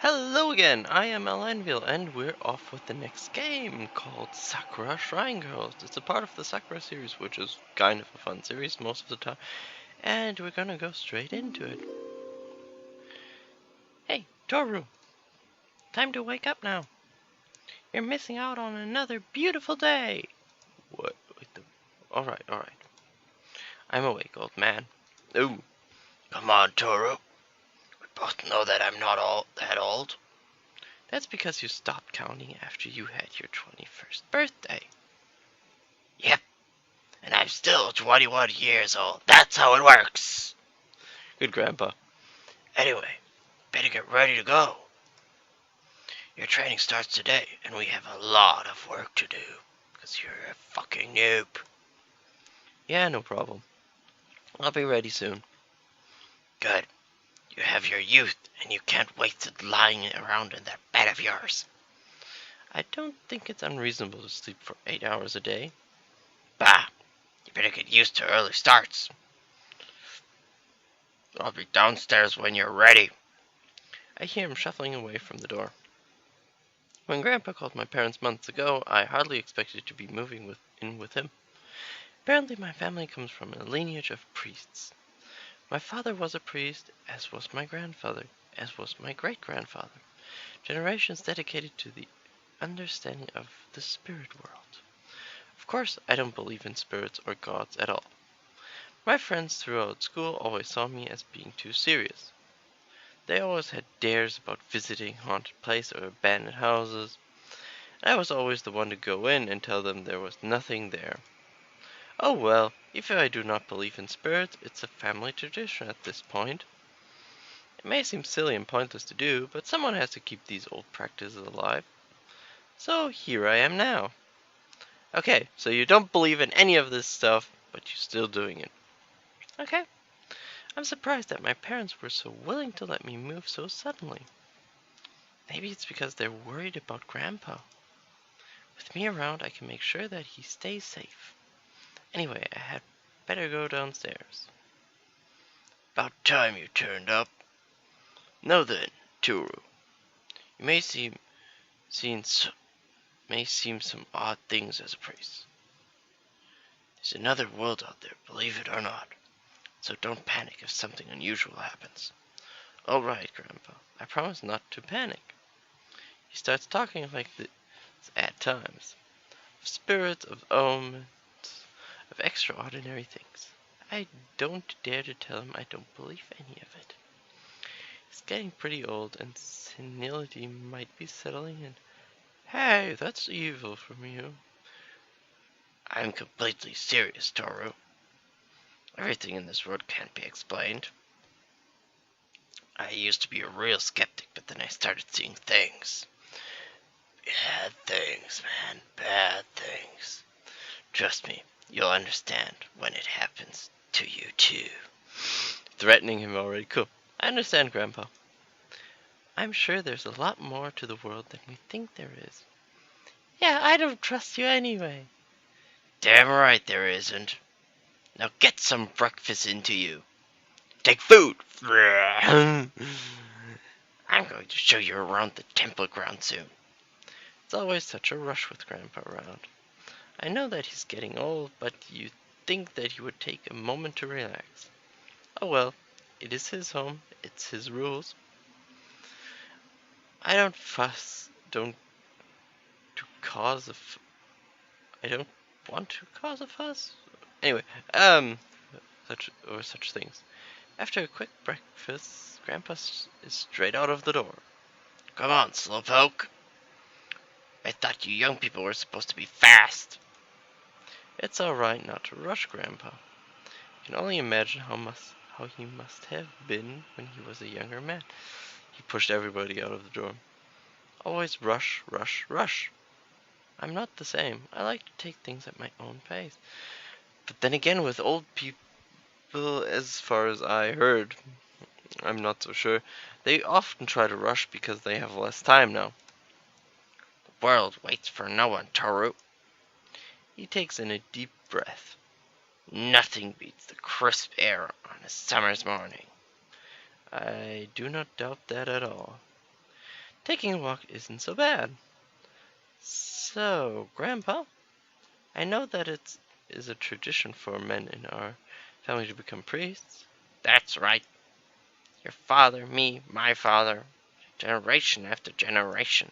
Hello again, I am Elenville, and we're off with the next game called Sakura Shrine Girls. It's a part of the Sakura series, which is kind of a fun series most of the time, and we're gonna go straight into it. Hey, Toru, time to wake up now. You're missing out on another beautiful day. What? Alright. I'm awake, old man. Ooh. Come on, Toru. We both know that I'm not all that old. That's because you stopped counting after you had your 21st birthday. Yep, and I'm still 21 years old. That's how it works. Good grandpa. Anyway, better get ready to go. Your training starts today, and we have a lot of work to do, because you're a fucking noob. Yeah, no problem. I'll be ready soon. Good. You have your youth, and you can't waste it lying around in that bed of yours. I don't think it's unreasonable to sleep for 8 hours a day. Bah! You better get used to early starts. I'll be downstairs when you're ready. I hear him shuffling away from the door. When Grandpa called my parents months ago, I hardly expected to be moving in with him. Apparently my family comes from a lineage of priests. My father was a priest, as was my grandfather, as was my great-grandfather. Generations dedicated to the understanding of the spirit world. Of course, I don't believe in spirits or gods at all. My friends throughout school always saw me as being too serious. They always had dares about visiting haunted places or abandoned houses. I was always the one to go in and tell them there was nothing there. Oh well, if I do not believe in spirits, it's a family tradition at this point. It may seem silly and pointless to do, but someone has to keep these old practices alive. So here I am now. Okay, so you don't believe in any of this stuff, but you're still doing it. Okay. I'm surprised that my parents were so willing to let me move so suddenly. Maybe it's because they're worried about Grandpa. With me around, I can make sure that he stays safe. Anyway, I had better go downstairs. About time you turned up. Now then, Toru, you may seem some odd things as a priest. There's another world out there, believe it or not. So don't panic if something unusual happens. All right, Grandpa. I promise not to panic. He starts talking like this at times. Of spirits, of omens, of extraordinary things. I don't dare to tell him I don't believe any of it. He's getting pretty old, and senility might be settling in. Hey, that's evil from you. I'm completely serious, Toru. Everything in this world can't be explained. I used to be a real skeptic, but then I started seeing things. Bad things, man. Bad things. Trust me, you'll understand when it happens to you too. Threatening him already. Cool. I understand, Grandpa. I'm sure there's a lot more to the world than we think there is. Yeah, I don't trust you anyway. Damn right there isn't. Now get some breakfast into you. Take food! I'm going to show you around the temple ground soon. It's always such a rush with Grandpa around. I know that he's getting old, but you'd think that he would take a moment to relax. Oh well, it is his home, it's his rules. I don't I don't want to cause a fuss. Anyway, such things. After a quick breakfast, Grandpa is straight out of the door. Come on, slowpoke. I thought you young people were supposed to be fast. It's alright not to rush, Grandpa. You can only imagine how he must have been when he was a younger man. He pushed everybody out of the door. Always rush, rush, rush. I'm not the same. I like to take things at my own pace. But then again, with old people, as far as I heard, I'm not so sure, they often try to rush because they have less time now. The world waits for no one, Toru. He takes in a deep breath. Nothing beats the crisp air on a summer's morning. I do not doubt that at all. Taking a walk isn't so bad. So, Grandpa, I know that it is a tradition for men in our family to become priests. That's right. Your father, me, my father, generation after generation.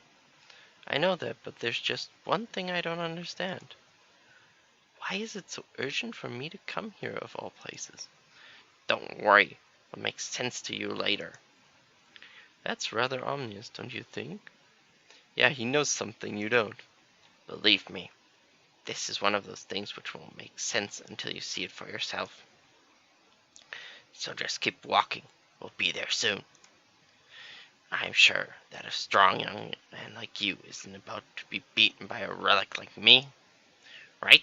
I know that, but there's just one thing I don't understand. Why is it so urgent for me to come here of all places? Don't worry, it'll make sense to you later. That's rather ominous, don't you think? Yeah, he knows something you don't. Believe me, this is one of those things which won't make sense until you see it for yourself. So just keep walking. We'll be there soon. I'm sure that a strong young man like you isn't about to be beaten by a relic like me, right?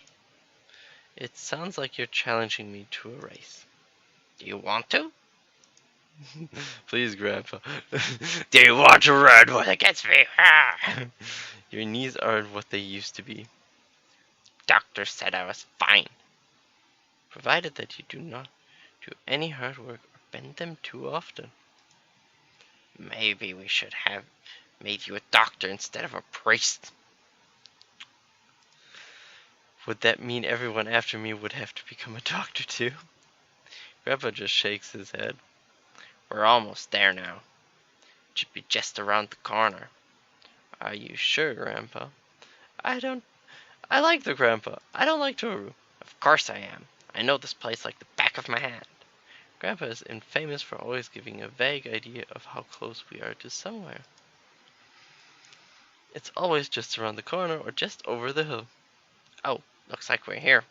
It sounds like you're challenging me to a race. Do you want to? Please, Grandpa. Do you want to run one against me? Your knees aren't what they used to be. Doctor said I was fine. Provided that you do not do any hard work or bend them too often. Maybe we should have made you a doctor instead of a priest. Would that mean everyone after me would have to become a doctor too? Grandpa just shakes his head. We're almost there now. It should be just around the corner. Are you sure, Grandpa? I like the Grandpa. I don't like Toru. Of course I am. I know this place like the back of my hand. Grandpa is infamous for always giving a vague idea of how close we are to somewhere. It's always just around the corner or just over the hill. Oh, looks like we're here.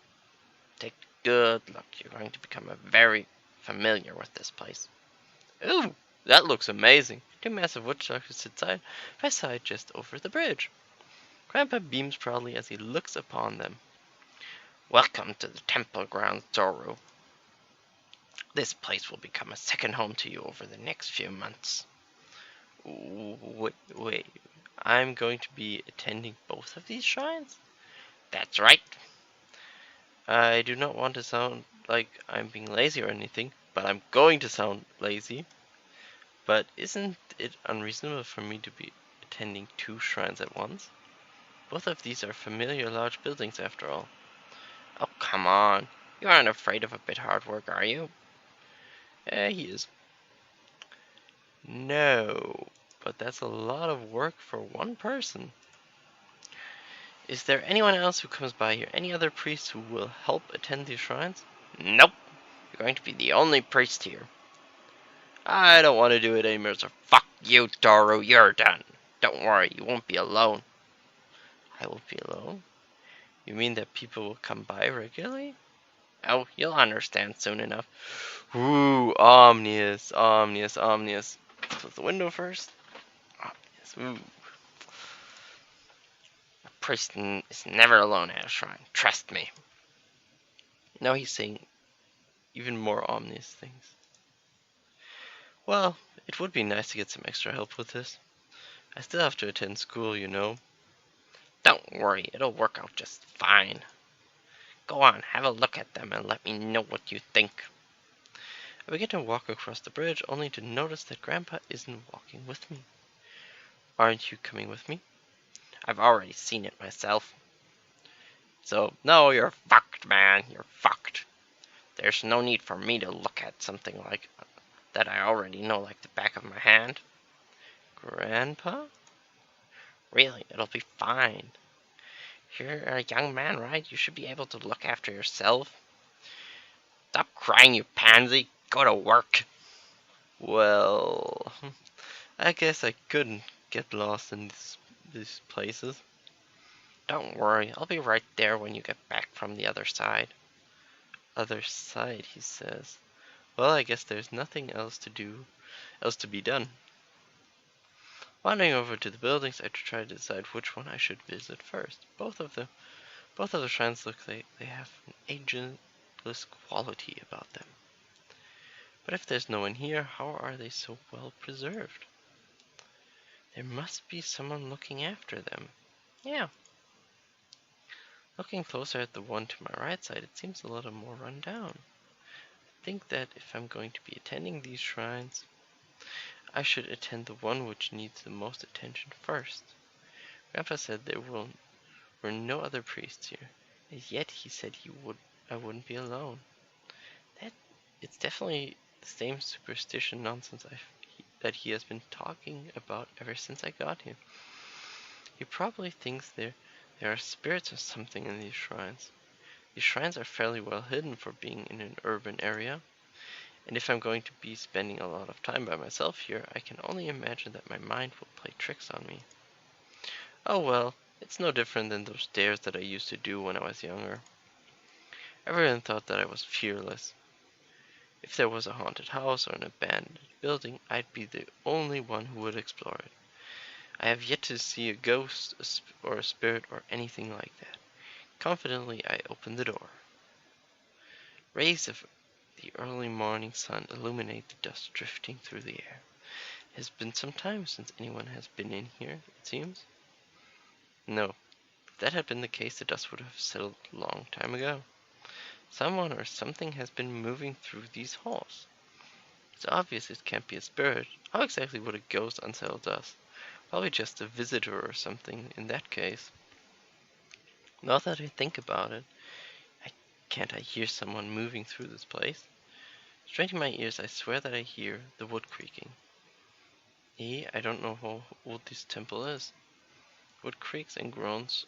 Take a good look. You're going to become very familiar with this place. Ooh, that looks amazing. Two massive woodchucks sit side by side just over the bridge. Grandpa beams proudly as he looks upon them. Welcome to the temple grounds, Toru. This place will become a second home to you over the next few months. Wait, I'm going to be attending both of these shrines? That's right. I do not want to sound like I'm being lazy or anything, but I'm going to sound lazy. But isn't it unreasonable for me to be attending two shrines at once? Both of these are familiar large buildings after all. Oh, come on. You aren't afraid of a bit hard work, are you? He is. No, but that's a lot of work for one person. Is there anyone else who comes by here? Any other priests who will help attend these shrines? Nope. You're going to be the only priest here. I don't want to do it anymore, so Fuck you, Toru. You're done. Don't worry, you won't be alone. I will be alone. You mean that people will come by regularly? Oh, you'll understand soon enough. Ooh, ominous, ominous, ominous. Close the window first. Ominous, ooh. A priest is never alone at a shrine. Trust me. Now he's saying even more ominous things. Well, it would be nice to get some extra help with this. I still have to attend school, you know. Don't worry, it'll work out just fine. Go on, have a look at them and let me know what you think. I begin to walk across the bridge, only to notice that Grandpa isn't walking with me. Aren't you coming with me? I've already seen it myself. So, no, you're Fucked, man. You're fucked. There's no need for me to look at something like that I already know like the back of my hand. Grandpa? Really, it'll be fine. You're a young man, right? You should be able to look after yourself. Stop crying, you pansy. Go to work. Well, I guess I couldn't get lost in these places. Don't worry, I'll be right there when you get back from the other side. Other side, he says. Well, I guess there's nothing else to be done. Wandering over to the buildings, I try to decide which one I should visit first. Both of the shrines look like they have an ageless quality about them. But if there's no one here, how are they so well preserved? There must be someone looking after them. Yeah. Looking closer at the one to my right side, it seems a little more run down. I think that if I'm going to be attending these shrines, I should attend the one which needs the most attention first. Grandpa said were no other priests here, and yet he said I wouldn't be alone. That it's definitely the same superstition nonsense that he has been talking about ever since I got here. He probably thinks there are spirits or something in these shrines. These shrines are fairly well hidden for being in an urban area, and if I'm going to be spending a lot of time by myself here, I can only imagine that my mind will play tricks on me. Oh well, it's no different than those dares that I used to do when I was younger. Everyone thought that I was fearless. If there was a haunted house or an abandoned building, I'd be the only one who would explore it. I have yet to see a ghost or a spirit or anything like that. Confidently, I opened the door. Rays of the early morning sun illuminate the dust drifting through the air. It has been some time since anyone has been in here, it seems. No, if that had been the case, the dust would have settled a long time ago. Someone or something has been moving through these halls. It's obvious it can't be a spirit. How exactly would a ghost unsettle dust? Probably just a visitor or something in that case. Now that I think about it, can't I hear someone moving through this place? Straining my ears, I swear that I hear the wood creaking. I don't know how old this temple is. Wood creaks and groans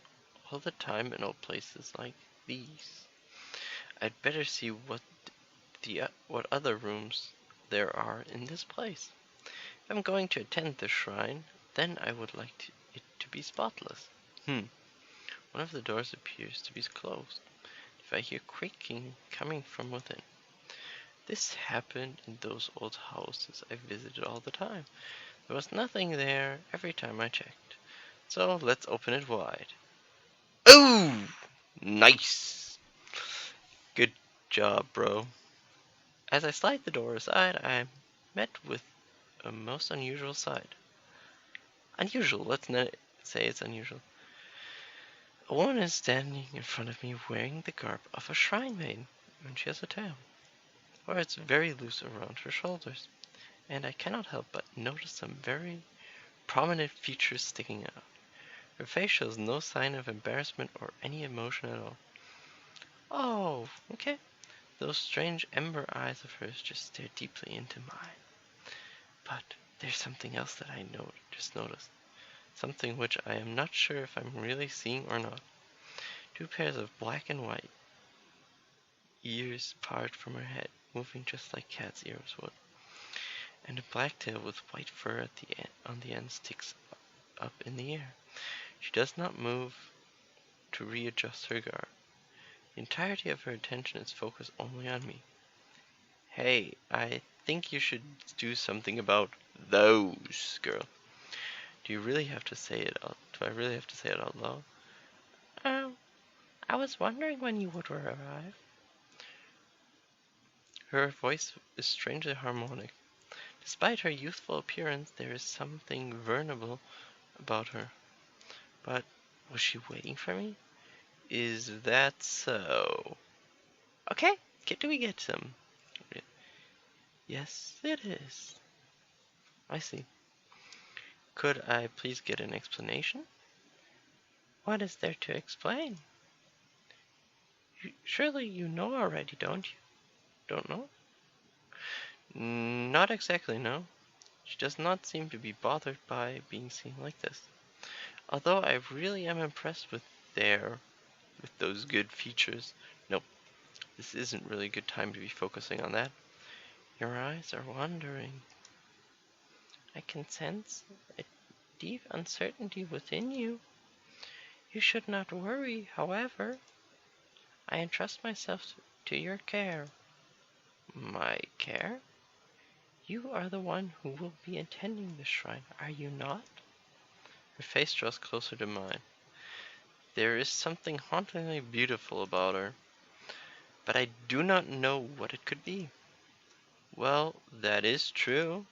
all the time in old places like these. I'd better see what other rooms there are in this place. If I'm going to attend the shrine, then I would like it to be spotless. One of the doors appears to be closed. If I hear creaking coming from within. This happened in those old houses I visited all the time. There was nothing there every time I checked. So let's open it wide. Oh! Nice! Good job, bro. As I slide the door aside, I'm met with a most unusual sight. Unusual, let's not say it's unusual. A woman is standing in front of me wearing the garb of a shrine maiden, and she has a tail, or it's very loose around her shoulders, and I cannot help but notice some very prominent features sticking out. Her face shows no sign of embarrassment or any emotion at all. Oh, okay. Those strange ember eyes of hers just stare deeply into mine. But there's something else that I just noticed. Something which I am not sure if I'm really seeing or not. Two pairs of black and white ears part from her head, moving just like cat's ears would. And a black tail with white fur on the end sticks up in the air. She does not move to readjust her guard. The entirety of her attention is focused only on me. Hey, I think you should do something about those, girl. Do I really have to say it out loud? Um, I was wondering when you would arrive. Her voice is strangely harmonic. Despite her youthful appearance, there is something venerable about her. But was she waiting for me? Is that so? Okay, do we get some? Yes, it is. I see. Could I please get an explanation? What is there to explain? Surely you know already, don't you? Don't know? Not exactly, no. She does not seem to be bothered by being seen like this. Although I really am impressed with those good features. Nope, this isn't really a good time to be focusing on that. Your eyes are wandering. I can sense a deep uncertainty within you. You should not worry, however. I entrust myself to your care. My care? You are the one who will be attending the shrine, are you not? Her face draws closer to mine. There is something hauntingly beautiful about her, but I do not know what it could be. Well, that is true.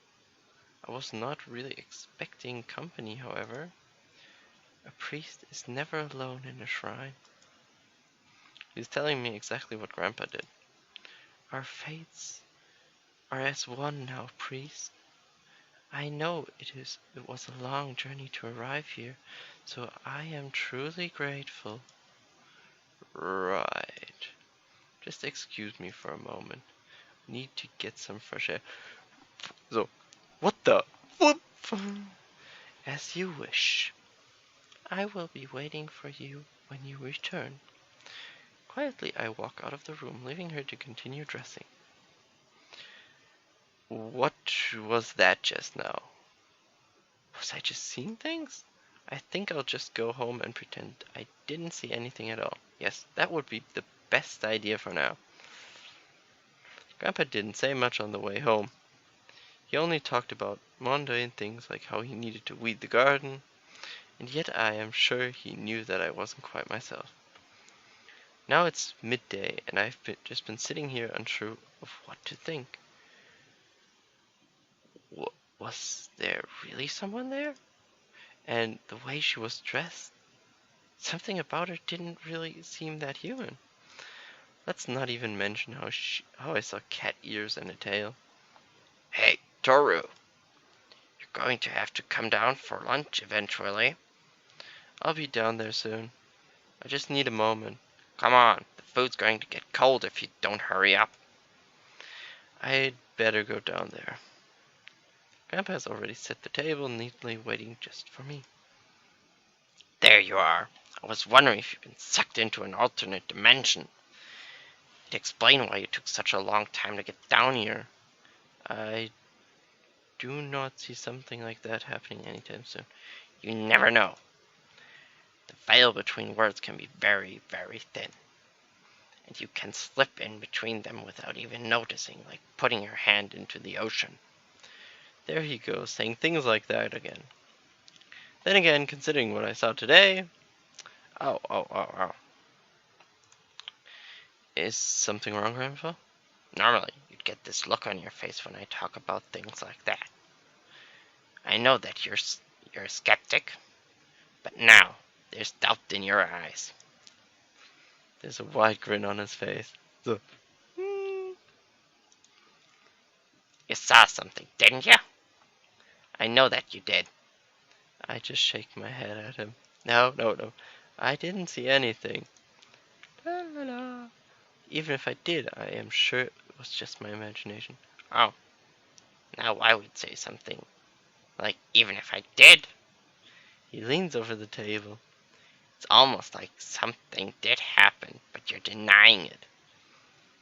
I was not really expecting company, however. A priest is never alone in a shrine. He's telling me exactly what Grandpa did. Our fates are as one now, priest. I know it was a long journey to arrive here, so I am truly grateful. Right. Just excuse me for a moment. Need to get some fresh air. So, what the? Whoop! As you wish. I will be waiting for you when you return. Quietly, I walk out of the room, leaving her to continue dressing. What was that just now? Was I just seeing things? I think I'll just go home and pretend I didn't see anything at all. Yes, that would be the best idea for now. Grandpa didn't say much on the way home. He only talked about mundane things like how he needed to weed the garden, and yet I am sure he knew that I wasn't quite myself. Now it's midday, and just been sitting here unsure of what to think. Was there really someone there? And the way she was dressed, something about her didn't really seem that human. Let's not even mention how I saw cat ears and a tail. Hey, Toru, you're going to have to come down for lunch eventually. I'll be down there soon. I just need a moment. Come on, the food's going to get cold if you don't hurry up. I'd better go down there. Grandpa has already set the table neatly, waiting just for me. There you are. I was wondering if you've been sucked into an alternate dimension. It'd explain why you took such a long time to get down here. I do not see something like that happening anytime soon. You never know. The veil between words can be very, very thin. And you can slip in between them without even noticing, like putting your hand into the ocean. There he goes, saying things like that again. Then again, considering what I saw today... Oh. Is something wrong, Grandpa? Normally, you'd get this look on your face when I talk about things like that. I know that you're a skeptic, but now there's doubt in your eyes. There's a wide grin on his face. So, You saw something, didn't you? I know that you did. I just shake my head at him. No. I didn't see anything. La, la, la. Even if I did, I am sure it was just my imagination. Oh, now I would say something like, even if I did. He leans over the table. It's almost like something did happen, but you're denying it.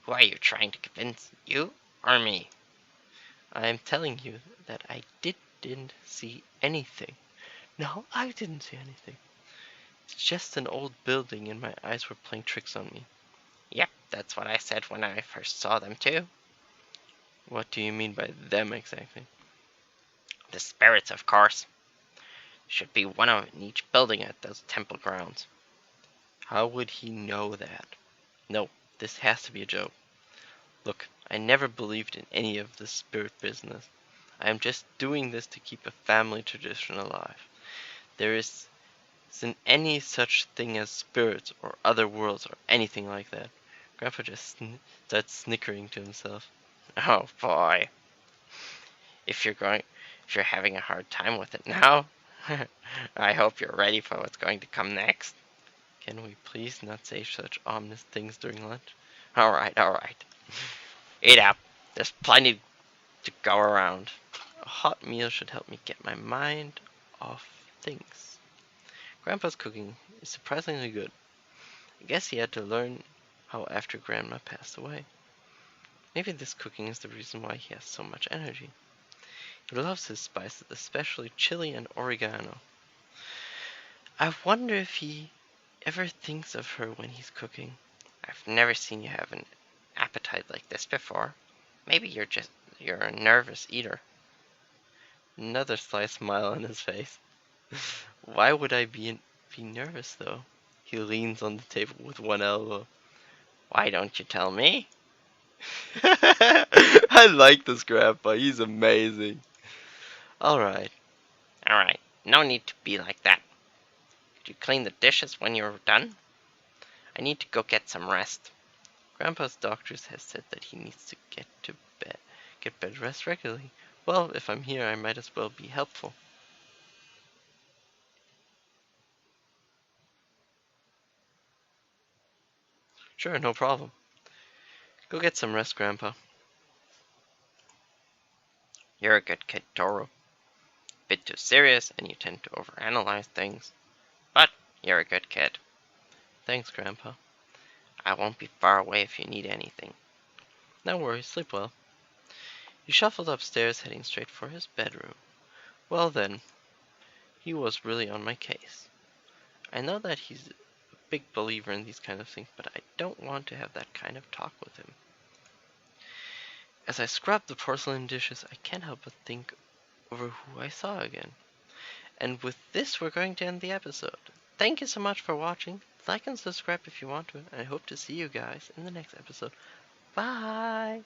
Who are you trying to convince, you or me? I am telling you that I didn't see anything. No, I didn't see anything. It's just an old building and my eyes were playing tricks on me. Yep, that's what I said when I first saw them too. What do you mean by them exactly? The spirits, of course. Should be one in each building at those temple grounds. How would he know that? No, this has to be a joke. Look, I never believed in any of this spirit business. I am just doing this to keep a family tradition alive. There isn't any such thing as spirits or other worlds or anything like that. Grandpa just starts snickering to himself. Oh boy. If you're having a hard time with it now, I hope you're ready for what's going to come next. Can we please not say such ominous things during lunch? Alright. Eat up. There's plenty to go around. A hot meal should help me get my mind off things. Grandpa's cooking is surprisingly good. I guess he had to learn how after Grandma passed away. Maybe this cooking is the reason why he has so much energy. He loves his spices, especially chili and oregano. I wonder if he ever thinks of her when he's cooking. I've never seen you have an appetite like this before. Maybe you're a nervous eater. Another sly smile on his face. Why would I be nervous though? He leans on the table with one elbow. Why don't you tell me? I like this grandpa. He's amazing. Alright. Alright, no need to be like that. Could you clean the dishes when you're done? I need to go get some rest. Grandpa's doctors have said that he needs to get bed rest regularly. Well, if I'm here, I might as well be helpful. Sure, no problem. Go get some rest, Grandpa. You're a good kid, Toru. Bit too serious, and you tend to overanalyze things. But you're a good kid. Thanks, Grandpa. I won't be far away if you need anything. No worries, sleep well. He shuffled upstairs, heading straight for his bedroom. Well then, he was really on my case. I know that he's a big believer in these kind of things, but I don't want to have that kind of talk with him. As I scrubbed the porcelain dishes, I can't help but think over who I saw again. And with this, we're going to end the episode. Thank you so much for watching. Like and subscribe if you want to, and I hope to see you guys in the next episode. Bye!